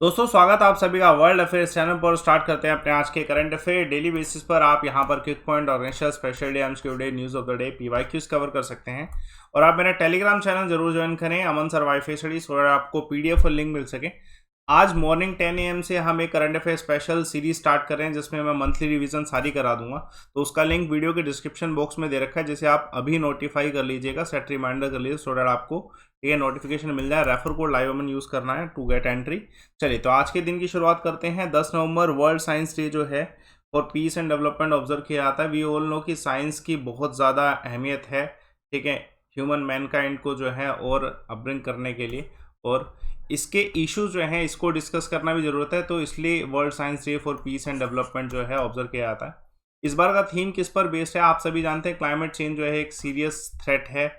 दोस्तों स्वागत है आप सभी का वर्ल्ड अफेयर्स चैनल पर। स्टार्ट करते हैं अपने आज के करंट अफेयर। डेली बेसिस पर आप यहां पर quick point, organisation, special day, MCQ day, news of the day, PYQs cover कर सकते हैं। और आप मेरा टेलीग्राम चैनल जरूर ज्वाइन करें, अमन सर वाईफाई स्टडीज, और आपको पीडीएफ और लिंक मिल सके। आज मॉर्निंग 10 AM से हम एक current affair special series start कर रहे हैं जिसमें मैं मंथली रिवीजन सारी करा दूंगा। तो उसका लिंक वीडियो के डिस्क्रिप्शन बॉक्स में दे रखा है, जिसे आप अभी नोटिफाई कर लीजिएगा, सेट रिमाइंडर कर लीजिए, सो दैट आपको ये नोटिफिकेशन मिल जाए। रेफर कोड लाइव अमन यूज करना है टू गेट एंट्री। चलिए तो आज के दिन की शुरुआत करते हैं। 10 नवंबर वर्ल्ड साइंस डे जो है for piece and development observe किया जाता है। वी ऑल नो कि साइंस की बहुत ज़्यादा अहमियत है, ठीक है, ह्यूमन मैनकाइंड को जो है और अपब्रिंग करने के लिए, और इसके इश्यूज जो हैं इसको डिस्कस करना भी ज़रूरत है। तो इसलिए world science day for piece and development जो है ऑब्जर्व किया जाता है। इस बार का थीम किस पर बेस्ड है? आप सभी जानते हैं क्लाइमेट चेंज जो है एक सीरियस थ्रेट है,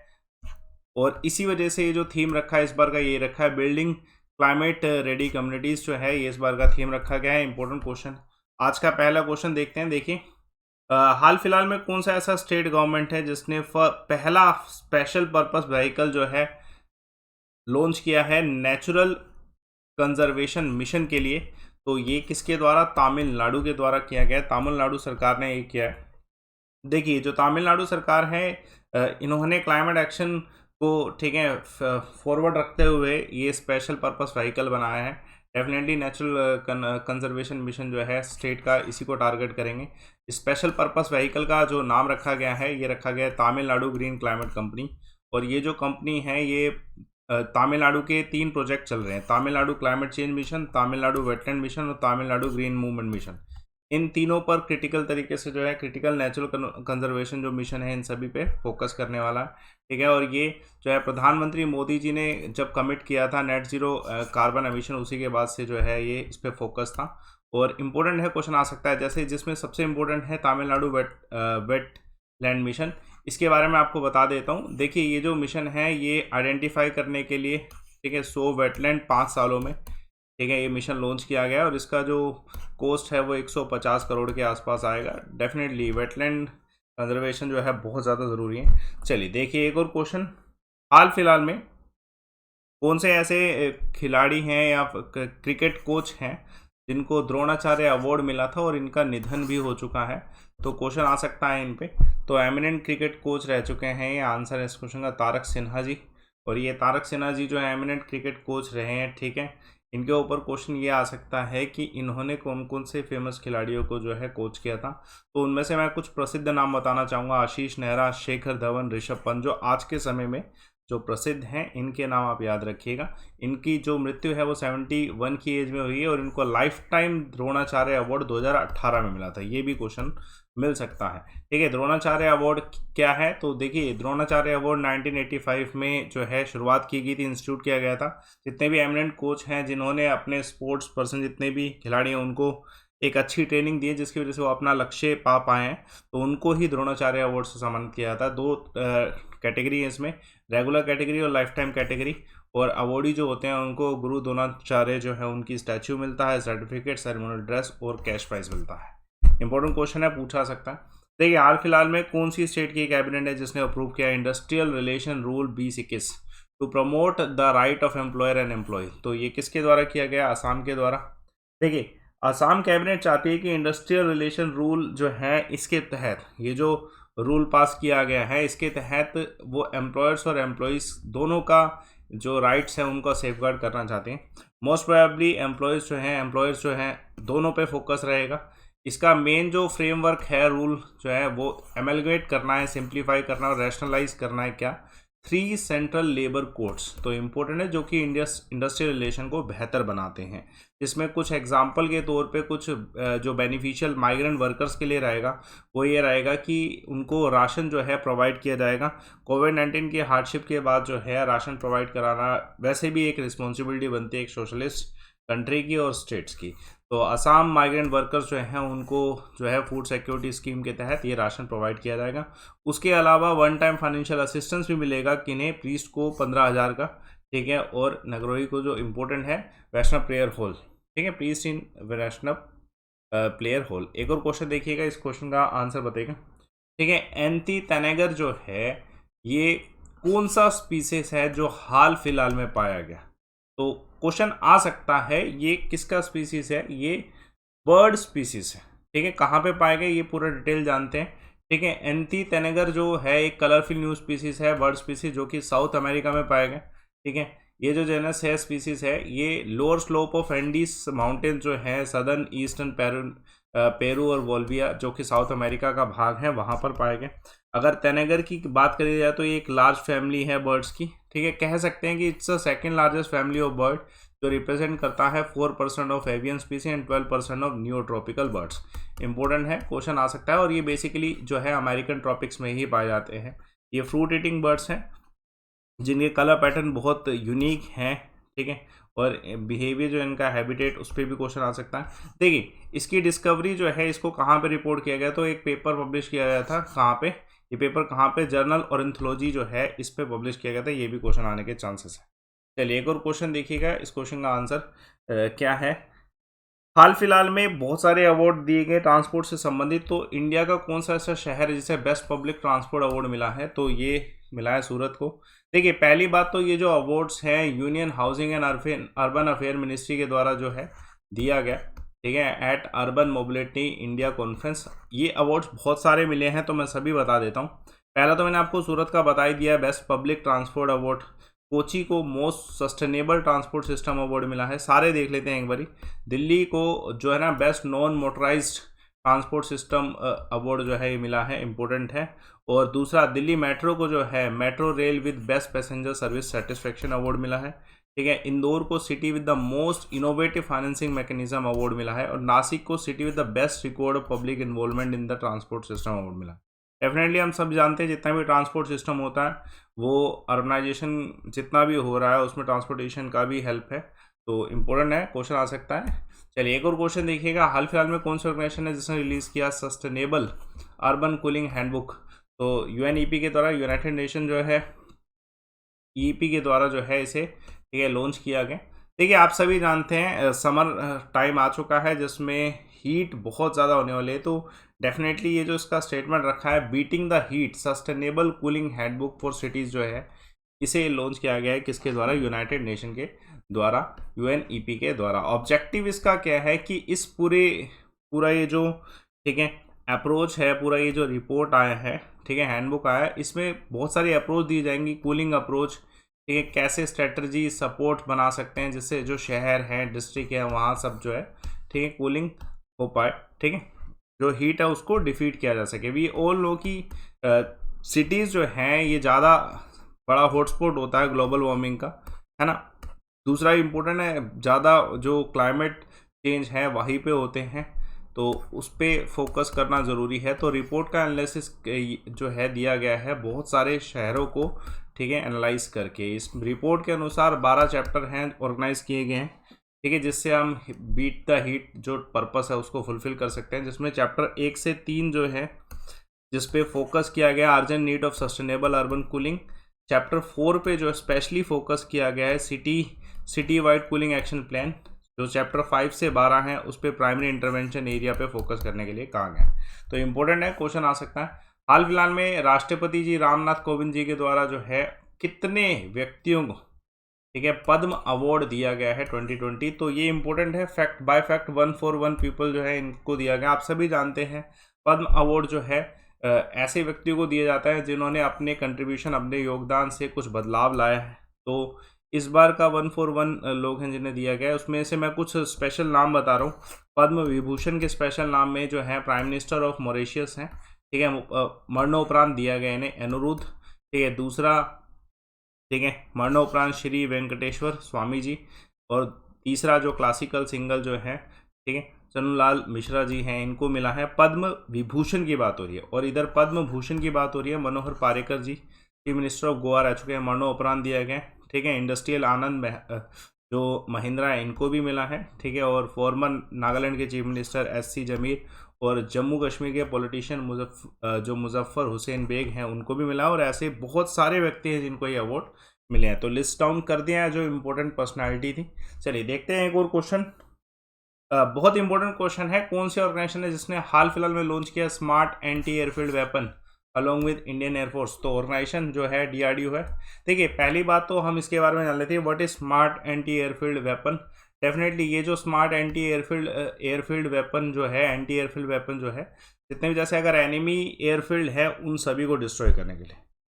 और इसी वजह से ये जो थीम रखा है इस बार का, ये रखा है बिल्डिंग क्लाइमेट रेडी कम्युनिटीज़ जो है, ये इस बार का थीम रखा गया है। इंपॉर्टेंट क्वेश्चन, आज का पहला क्वेश्चन देखते हैं। देखिए, हाल फिलहाल में कौन सा ऐसा स्टेट गवर्नमेंट है जिसने पहला स्पेशल पर्पस व्हीकल जो है लॉन्च किया है नेचुरल कंजर्वेशन मिशन के लिए? तो ये किसके द्वारा? तमिलनाडु के द्वारा किया गया है। तमिलनाडु सरकार ने ये किया है। देखिए, जो तमिलनाडु सरकार है, इन्होंने क्लाइमेट एक्शन को, ठीक है, फॉरवर्ड रखते हुए ये स्पेशल पर्पस व्हीकल बनाया है। डेफिनेटली नेचुरल कंजर्वेशन मिशन जो है स्टेट का, इसी को टारगेट करेंगे। स्पेशल पर्पस व्हीकल का जो नाम रखा गया है, ये रखा गया है तमिलनाडु ग्रीन क्लाइमेट कंपनी। और ये जो कंपनी है, ये तमिलनाडु के 3 प्रोजेक्ट चल रहे हैं: Tamil Nadu climate change mission, Tamil Nadu wetland mission और तमिलनाडु ग्रीन मूवमेंट मिशन। इन तीनों पर क्रिटिकल तरीके से जो है क्रिटिकल नेचुरल कंजर्वेशन जो मिशन है इन सभी पे फोकस करने वाला है, ठीक है। और ये जो है प्रधानमंत्री मोदी जी ने जब कमिट किया था नेट जीरो कार्बन एमिशन, उसी के बाद से जो है ये इस पर फोकस था। और इम्पोर्टेंट है, क्वेश्चन आ सकता है, जैसे जिसमें सबसे इम्पोर्टेंट है तमिलनाडु वेट लैंड मिशन। इसके बारे में आपको बता देता हूँ। देखिए, ये जो मिशन है ये आइडेंटिफाई करने के लिए, ठीक है, 100 वेटलैंड 5 सालों में, ठीक है, ये मिशन लॉन्च किया गया है। और इसका जो कॉस्ट है वो 150 करोड़ के आसपास आएगा। डेफिनेटली वेटलैंड कंजर्वेशन जो है बहुत ज़्यादा ज़रूरी है। चलिए देखिए एक और क्वेश्चन। हाल फिलहाल में कौन से ऐसे खिलाड़ी हैं या क्रिकेट कोच हैं जिनको द्रोणाचार्य अवार्ड मिला था और इनका निधन भी हो चुका है? तो क्वेश्चन आ सकता है इन पे। तो एमिनेंट क्रिकेट कोच रह चुके हैं, ये आंसर है इस क्वेश्चन का तारक सिन्हा जी। और ये तारक सिन्हा जी जो है एमिनेंट क्रिकेट कोच रहे हैं, ठीक है। इनके ऊपर क्वेश्चन ये आ सकता है कि इन्होंने कौन कौन से फेमस खिलाड़ियों को जो है कोच किया था। तो उनमें से मैं कुछ प्रसिद्ध नाम बताना चाहूँगा: आशीष नेहरा, शेखर धवन, ऋषभ पंत, जो आज के समय में जो प्रसिद्ध हैं, इनके नाम आप याद रखिएगा। इनकी जो मृत्यु है वो 71 की एज में हुई है, और इनको लाइफ टाइम द्रोणाचार्य अवार्ड 2018 में मिला था। ये भी क्वेश्चन मिल सकता है, ठीक है। द्रोणाचार्य अवार्ड क्या है? तो देखिए, द्रोणाचार्य अवार्ड 1985 में जो है शुरुआत की गई थी, इंस्टीट्यूट किया गया था। जितने भी एमिनेंट कोच हैं, जिन्होंने अपने स्पोर्ट्स पर्सन, जितने भी खिलाड़ी हैं, उनको एक अच्छी ट्रेनिंग दी है जिसकी वजह से वो अपना लक्ष्य पा पाए हैं, तो उनको ही द्रोणाचार्य अवार्ड से सम्मानित किया था। 2 कैटेगरी है इसमें, रेगुलर कैटेगरी और लाइफ टाइम कैटेगरी। और अवार्डी जो होते हैं उनको गुरु द्रोणाचार्य जो है उनकी स्टैच्यू मिलता है, सर्टिफिकेट, सेरेमोनियल ड्रेस और कैश प्राइज मिलता है। इंपॉर्टेंट क्वेश्चन है, पूछा सकता है। देखिए, हाल फिलहाल में कौन सी स्टेट की कैबिनेट है जिसने अप्रूव किया industrial relation rule 2021 to promote the right of employer and employ? तो ये किसके द्वारा किया गया? असम के द्वारा। देखिए, असम कैबिनेट चाहती है कि इंडस्ट्रियल रिलेशन रूल जो है, इसके तहत ये जो रूल पास किया गया है, इसके तहत वो एम्प्लॉयर्स और एम्प्लॉयज़ दोनों का जो राइट्स हैं उनको सेफगार्ड करना चाहते हैं। मोस्ट प्रोबेबली एम्प्लॉयर्स जो हैं दोनों पे फोकस रहेगा। इसका मेन जो फ्रेमवर्क है, रूल जो है, वो एमेलगेट करना है, सिंप्लीफाई करना है और रैशनलाइज करना है। क्या? 3 सेंट्रल लेबर कोड्स। तो इम्पोर्टेंट है, जो कि इंडस्ट्रियल रिलेशन को बेहतर बनाते हैं। इसमें कुछ एग्जाम्पल के तौर पे कुछ जो बेनिफिशियल माइग्रेंट वर्कर्स के लिए रहेगा, वो ये रहेगा कि उनको राशन जो है प्रोवाइड किया जाएगा। कोविड-19 की हार्डशिप के बाद जो है राशन प्रोवाइड कराना वैसे भी एक रिस्पॉन्सिबिलिटी बनती है एक सोशलिस्ट कंट्री की और स्टेट्स की। तो असम माइग्रेंट वर्कर्स जो हैं उनको जो है फूड सिक्योरिटी स्कीम के तहत ये राशन प्रोवाइड किया जाएगा। उसके अलावा वन टाइम फाइनेंशियल असिस्टेंस भी मिलेगा किन्हें? प्रीस्ट को 15,000 का, ठीक है। और नगरोही को जो इम्पोर्टेंट है, वैष्णव प्रेयर हॉल, ठीक है, प्रीस्ट इन वैष्णव प्लेयर हॉल। एक और क्वेश्चन देखिएगा, इस क्वेश्चन का आंसर बताइएगा, ठीक है। एंटी तनेगर जो है ये कौन सा स्पीसीज है जो हाल फिलहाल में पाया गया? तो क्वेश्चन आ सकता है ये किसका स्पीसीज है, ये बर्ड स्पीसीज है, ठीक है। कहाँ पे पाए गए ये पूरा डिटेल जानते हैं, ठीक है। एंथी तेनेगर जो है एक कलरफुल न्यू स्पीसीज है, बर्ड स्पीसीज, जो कि साउथ अमेरिका में पाए गए, ठीक है। ये जो जेनस है स्पीसीज है ये lower slope of Andes mountain जो है सदर्न ईस्टर्न पेरू और बोल्विया जो कि साउथ अमेरिका का भाग है वहाँ पर पाए गए। अगर तेनेगर की बात करी जाए तो ये एक लार्ज फैमिली है बर्ड्स की, ठीक है। कह सकते हैं कि it's a second largest family of bird, जो रिप्रेजेंट करता है 4% of avian species and 12% of न्यूट्रॉपिकल birds. Important है, क्वेश्चन आ सकता है। और ये बेसिकली जो है अमेरिकन ट्रॉपिक्स में ही पाए जाते हैं। ये फ्रूट ईटिंग बर्ड्स हैं जिनके कलर पैटर्न बहुत यूनिक हैं, ठीक है। और बिहेवियर जो इनका हैबिटेट उस पर भी क्वेश्चन आ सकता है। देखिए इसकी डिस्कवरी जो है इसको कहाँ पे रिपोर्ट किया गया, तो एक पेपर पब्लिश किया गया था, कहाँ पे ये पेपर कहाँ पे, जर्नल ऑर्निथोलॉजी जो है इस पे पब्लिश किया गया था। ये भी क्वेश्चन आने के चांसेस है। चलिए एक और क्वेश्चन देखिएगा, इस क्वेश्चन का आंसर क्या है। हाल फिलहाल में बहुत सारे अवार्ड दिए गए ट्रांसपोर्ट से संबंधित, तो इंडिया का कौन सा ऐसा शहर है जिसे बेस्ट पब्लिक ट्रांसपोर्ट अवार्ड मिला है, तो ये मिला है सूरत को। देखिए पहली बात तो ये जो अवार्ड्स हैं union housing and urban affair ministry के द्वारा जो है दिया गया, ठीक है, at urban mobility India conference. ये अवार्ड्स बहुत सारे मिले हैं तो मैं सभी बता देता हूँ। पहला तो मैंने आपको सूरत का बता ही दिया, best public transport award. Kochi को most sustainable transport system award मिला है, सारे देख लेते हैं एक बारी। दिल्ली को जो है ना best non motorised transport system award जो है ये मिला है, इंपॉर्टेंट है। और दूसरा दिल्ली मेट्रो को जो है metro rail with best passenger service satisfaction award मिला है, ठीक है। इंदौर को city with the most innovative financing mechanism award मिला है। और नासिक को city with the best record of public involvement in the transport system award मिला है। डेफिनेटली हम सब जानते हैं जितना भी ट्रांसपोर्ट सिस्टम होता है वो अर्बनाइजेशन जितना भी हो रहा है उसमें ट्रांसपोर्टेशन का भी हेल्प है, तो इम्पोर्टेंट है, क्वेश्चन आ सकता है। चलिए एक और क्वेश्चन देखिएगा, हाल फिलहाल में कौन सी ऑर्गेनाइजेशन है जिसने रिलीज़ किया सस्टेनेबल अर्बन कूलिंग हैंडबुक, तो यूएनईपी के द्वारा, यूनाइटेड नेशन जो है ईपी के द्वारा जो है इसे, ठीक है, लॉन्च किया गया। देखिए आप सभी जानते हैं समर टाइम आ चुका है जिसमें हीट बहुत ज़्यादा होने वाली है, तो डेफिनेटली ये जो इसका स्टेटमेंट रखा है beating the heat sustainable cooling handbook for cities जो है इसे लॉन्च किया गया है, किसके द्वारा, यूनाइटेड नेशन के द्वारा, यूएनईपी के द्वारा। ऑब्जेक्टिव इसका क्या है कि इस पूरा ये जो, ठीक है, अप्रोच है, पूरा ये जो रिपोर्ट आया है, ठीक है, हैंडबुक आया है, इसमें बहुत सारी अप्रोच दी जाएंगी, कूलिंग अप्रोच, ठीक है, कैसे स्ट्रेटजी सपोर्ट बना सकते हैं जिससे जो शहर हैं डिस्ट्रिक्ट है वहाँ सब जो है, ठीक है, कूलिंग हो पाए, ठीक है, जो हीट है उसको डिफीट किया जा सके। वी ऑल नो कि सिटीज़ जो हैं ये ज़्यादा बड़ा हॉटस्पॉट होता है ग्लोबल वार्मिंग का, है ना। दूसरा इम्पोर्टेंट है, ज़्यादा जो क्लाइमेट चेंज है वहीं पे होते हैं, तो उस पर फोकस करना ज़रूरी है। तो रिपोर्ट का एनालिसिस जो है दिया गया है बहुत सारे शहरों को, ठीक है, एनालाइज करके। इस रिपोर्ट के अनुसार 12 चैप्टर हैं ऑर्गेनाइज किए गए हैं, ठीक है, जिससे हम बीट द हीट जो पर्पस है उसको फुलफिल कर सकते हैं। जिसमें चैप्टर 1 से 3 जो है जिस पे फोकस किया गया urgent need of sustainable urban cooling. Chapter 4 पे जो स्पेशली फोकस किया गया है city wide cooling action plan. जो चैप्टर 5 से 12 हैं उस पर प्राइमरी इंटरवेंशन एरिया पे फोकस करने के लिए कहा गया है, तो इम्पोर्टेंट है, क्वेश्चन आ सकता है। हाल फिलहाल में राष्ट्रपति जी रामनाथ कोविंद जी के द्वारा जो है कितने व्यक्तियों को, ठीक है, पद्म अवार्ड दिया गया है 2020, तो ये इंपॉर्टेंट है। फैक्ट बाय फैक्ट 141 पीपल जो है इनको दिया गया। आप सभी जानते हैं पद्म अवार्ड जो है ऐसे व्यक्तियों को दिया जाता है जिन्होंने अपने कंट्रीब्यूशन, अपने योगदान से कुछ बदलाव लाया है। तो इस बार का 141 लोग हैं जिन्हें दिया गया है, उसमें से मैं कुछ स्पेशल नाम बता रहा हूँ। पद्म विभूषण के स्पेशल नाम में जो है प्राइम मिनिस्टर ऑफ मॉरिशस हैं, ठीक है, मरणोपरांत दिया गया इन्हें अनुरुद्ध, ठीक है। दूसरा, ठीक है, मरणोपरांत श्री वेंकटेश्वर स्वामी जी। और तीसरा जो क्लासिकल सिंगर जो है, ठीक है, चन्नूलाल मिश्रा जी हैं, इनको मिला है पद्म विभूषण की बात हो रही है। और इधर पद्म भूषण की बात हो रही है, मनोहर पारेकर जी चीफ मिनिस्टर ऑफ गोवा रह चुके हैं, मरणोपरांत दिया गया, ठीक है। इंडस्ट्रियल आनंद जो महिंद्रा है इनको भी मिला है, ठीक है। और फॉर्मर नागालैंड के चीफ मिनिस्टर SC जमीर और जम्मू कश्मीर के पॉलिटिशियन जो मुजफ्फर हुसैन बेग हैं उनको भी मिला। और ऐसे बहुत सारे व्यक्ति हैं जिनको ये अवार्ड मिले हैं, तो लिस्ट डाउन कर दिया है जो इम्पोर्टेंट पर्सनालिटी थी। चलिए देखते हैं एक और क्वेश्चन, बहुत इंपॉर्टेंट क्वेश्चन है। कौन सी ऑर्गेनाइजेशन है जिसने हाल फिलहाल में लॉन्च किया smart anti airfield weapon along with Indian air force. तो ऑर्गेनाइजेशन जो है DRDO है। देखिए पहली बात तो हम इसके बारे में जान लेते हैं, what is smart anti airfield weapon. Definitely ये जो स्मार्ट एयरफील्ड वेपन जो है, एंटी एयरफील्ड वेपन जो है, जितने भी जैसे अगर एनिमी एयरफील्ड है उन सभी को डिस्ट्रॉय करने के लिए।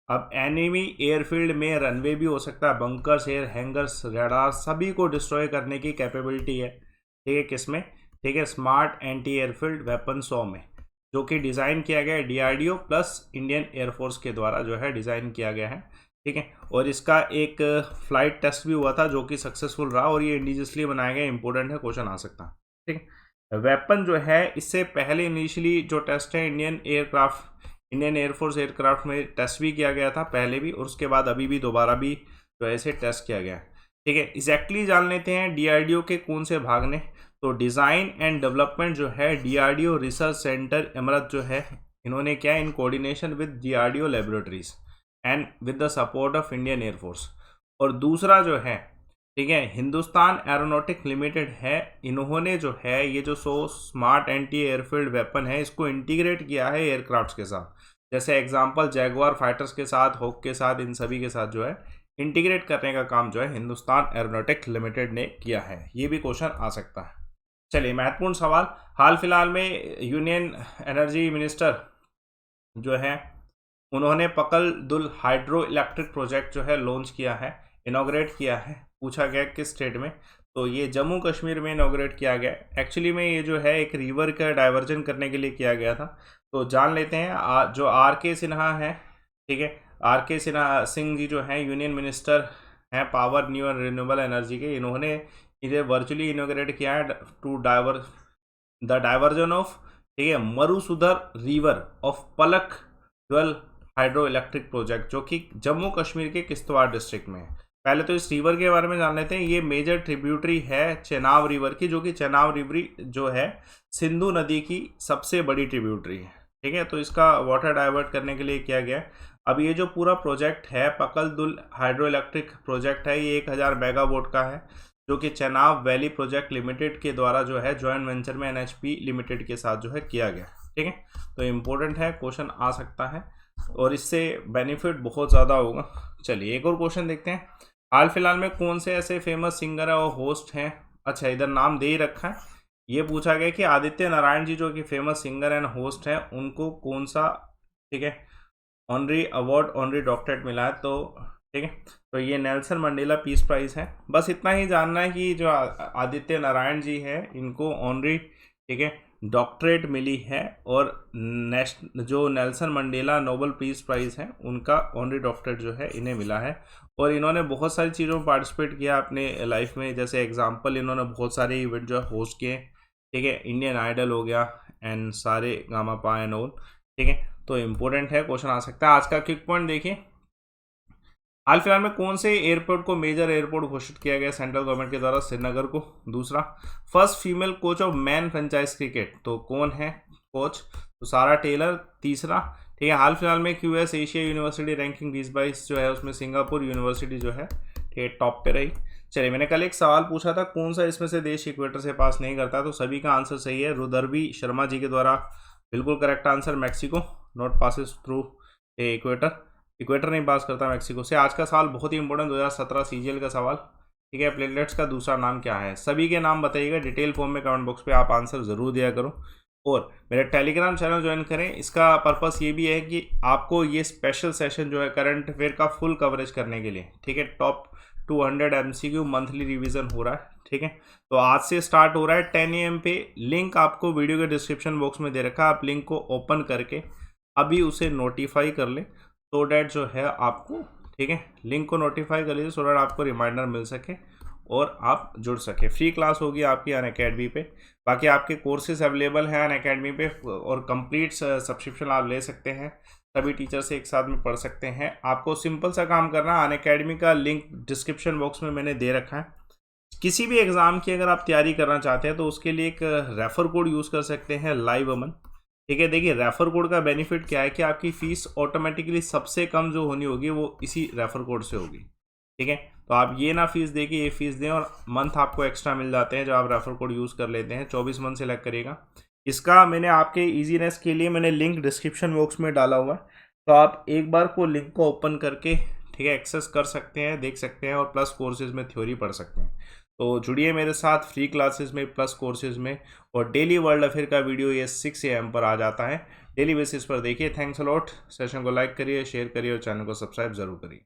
अब एनिमी एयरफील्ड में रनवे भी हो सकता है, बंकर्स, एयर हैंगर्स, रडार, सभी को डिस्ट्रॉय करने की कैपेबिलिटी है। ठीक है, किसमें? ठीक है, स्मार्ट एंटी एयरफील्ड वेपन 100 में, जो कि डिज़ाइन किया गया है DRDO प्लस इंडियन एयरफोर्स के द्वारा जो है डिज़ाइन किया गया है। ठीक है, और इसका एक फ्लाइट टेस्ट भी हुआ था जो कि सक्सेसफुल रहा, और ये इंडिजियसली बनाया गया, इंपॉर्टेंट है, क्वेश्चन आ सकता है। ठीक है, वेपन जो है इससे पहले इनिशियली जो टेस्ट है इंडियन एयरफोर्स एयरक्राफ्ट में टेस्ट भी किया गया था पहले भी, और उसके बाद अभी भी दोबारा भी जो है इसे टेस्ट किया गया है। ठीक है, एग्जैक्टली जान लेते हैं DRDO के कौन से भाग ने। तो डिज़ाइन एंड डेवलपमेंट जो है DRDO रिसर्च सेंटर इमरत जो है, इन्होंने क्या, in coordination with DRDO laboratories and with the support of Indian air force. और दूसरा जो है, ठीक है, हिंदुस्तान एरोनॉटिक लिमिटेड है, इन्होंने जो है ये जो स्मार्ट एंटी एयरफील्ड वेपन है इसको इंटीग्रेट किया है एयरक्राफ्ट्स के साथ। जैसे एग्जांपल जैगुआर फाइटर्स के साथ, होक के साथ, इन सभी के साथ जो है इंटीग्रेट करने का काम जो है हिंदुस्तान एरोनॉटिक लिमिटेड ने किया है। ये भी क्वेश्चन आ सकता है। चलिए, महत्वपूर्ण सवाल, हाल फिलहाल में यूनियन एनर्जी मिनिस्टर जो है उन्होंने पकल दुल हाइड्रो इलेक्ट्रिक प्रोजेक्ट जो है लॉन्च किया है, इनॉग्रेट किया है। पूछा गया किस स्टेट में, तो ये जम्मू कश्मीर में इनॉग्रेट किया गया। एक्चुअली में ये जो है एक रिवर का डाइवर्जन करने के लिए किया गया था। तो जान लेते हैं, जो RK सिन्हा है, ठीक है, RK सिंह जी जो हैं यूनियन मिनिस्टर हैं power, new and renewable energy के, इन्होंने इसे वर्चुअली इनॉग्रेट किया है टू डाइवर्जन ऑफ, ठीक है, Marusudhar river of Palak Dul hydro electric project, जो कि जम्मू कश्मीर के किश्तवाड़ डिस्ट्रिक्ट में है। पहले तो इस रिवर के बारे में जान लेते हैं। ये मेजर ट्रिब्यूटरी है चेनाब रिवर की, जो कि चेनाब रिवर जो है सिंधु नदी की सबसे बड़ी ट्रिब्यूटरी है। ठीक है, तो इसका वाटर डाइवर्ट करने के लिए किया गया है। अब ये जो पूरा प्रोजेक्ट है पकल दुल हाइड्रो इलेक्ट्रिक प्रोजेक्ट है, ये 1000 मेगावाट का है, जो कि चेनाब वैली प्रोजेक्ट लिमिटेड के द्वारा जो है जॉइंट वेंचर में NHP लिमिटेड के साथ जो है किया गया। ठीक है, तो इम्पोर्टेंट है, क्वेश्चन आ सकता है और इससे बेनिफिट बहुत ज़्यादा होगा। चलिए एक और क्वेश्चन देखते हैं। हाल फिलहाल में कौन से ऐसे फेमस सिंगर है और होस्ट हैं, अच्छा इधर नाम दे ही रखा है। ये पूछा गया कि आदित्य नारायण जी जो कि फेमस सिंगर एंड होस्ट हैं, उनको कौन सा, ठीक है, ऑनरी अवार्ड, ऑनरी डॉक्टरेट मिला है। तो ठीक है, तो ये नेल्सन मंडेला पीस प्राइज़ है। बस इतना ही जानना है कि जो आदित्य नारायण जी हैं इनको ऑनरी, ठीक है, डॉक्टरेट मिली है, और जो Nelson Mandela Nobel peace prize है उनका ऑनरी डॉक्टरेट जो है इन्हें मिला है। और इन्होंने बहुत सारी चीज़ों में पार्टिसिपेट किया अपने लाइफ में, जैसे एग्जांपल इन्होंने बहुत सारे इवेंट जो है होस्ट किए। ठीक है, इंडियन आइडल हो गया एंड सारे गामा पा एंड ऑल। ठीक है, तो इम्पोर्टेंट है, क्वेश्चन आ सकता है। आज का क्विक पॉइंट देखिए, हाल फिलहाल में कौन से एयरपोर्ट को मेजर एयरपोर्ट घोषित किया गया सेंट्रल गवर्नमेंट के द्वारा? श्रीनगर को। दूसरा, first female coach of man franchise cricket, तो कौन है कोच? तो सारा टेलर। तीसरा, ठीक है, हाल फिलहाल में QS एशिया यूनिवर्सिटी रैंकिंग 2022 जो है उसमें सिंगापुर यूनिवर्सिटी जो है ठीक है टॉप पे रही। चलिए, मैंने कल एक सवाल पूछा था कौन सा इसमें से देश इक्वेटर से पास नहीं करता, तो सभी का आंसर सही है। रुदरबी शर्मा जी के द्वारा बिल्कुल correct answer, Mexico not passes through equator नहीं पास करता मैक्सिको से। आज का सवाल बहुत ही इंपॉर्टेंट, 2017 CGL का सवाल। ठीक है, प्लेटलेट्स का दूसरा नाम क्या है? सभी के नाम बताइएगा डिटेल फॉर्म में, कमेंट बॉक्स पे आप आंसर ज़रूर दिया करो। और मेरे टेलीग्राम चैनल ज्वाइन करें। इसका पर्पस ये भी है कि आपको ये स्पेशल सेशन जो है करंट अफेयर का फुल कवरेज करने के लिए, ठीक है, टॉप 200 MCQ मंथली रिवीजन हो रहा है। ठीक है, तो आज से स्टार्ट हो रहा है 10 AM पे। लिंक आपको वीडियो के डिस्क्रिप्शन बॉक्स में दे रखा है, आप लिंक को ओपन करके अभी उसे नोटिफाई कर लें, सो डैट जो है आपको, ठीक है, लिंक को नोटिफाई कर लीजिए सो डैट आपको रिमाइंडर मिल सके और आप जुड़ सके। फ्री क्लास होगी आपकी अनअकैडमी पे। बाकी आपके कोर्सेज अवेलेबल हैं अनअकैडमी पे और कंप्लीट सब्सक्रिप्शन आप ले सकते हैं, सभी टीचर से एक साथ में पढ़ सकते हैं। आपको सिंपल सा काम करना, अनअकैडमी का लिंक डिस्क्रिप्शन बॉक्स में मैंने दे रखा है। किसी भी एग्ज़ाम की अगर आप तैयारी करना चाहते हैं तो उसके लिए एक रेफ़र कोड यूज़ कर सकते हैं, लाइव अमन। ठीक है, देखिए रेफ़र कोड का बेनिफिट क्या है कि आपकी फ़ीस ऑटोमेटिकली सबसे कम जो होनी होगी वो इसी रेफ़र कोड से होगी। ठीक है, तो आप ये ना फीस दे के ये फीस दें और मंथ आपको एक्स्ट्रा मिल जाते हैं जो आप रेफ़र कोड यूज़ कर लेते हैं। 24 मंथ सेलेक्ट करिएगा। इसका मैंने आपके ईजीनेस के लिए मैंने लिंक डिस्क्रिप्शन बॉक्स में डाला हुआ है, तो आप एक बार को लिंक को ओपन करके ठीक है एक्सेस कर सकते हैं, देख सकते हैं और प्लस कोर्सेज में थ्योरी पढ़ सकते हैं। तो जुड़िए मेरे साथ फ्री क्लासेस में, प्लस कोर्सेज में। और डेली वर्ल्ड अफेयर का वीडियो ये 6 AM पर आ जाता है, डेली बेसिस पर देखिए। Thanks a lot. सेशन को लाइक करिए, शेयर करिए और चैनल को सब्सक्राइब जरूर करिए।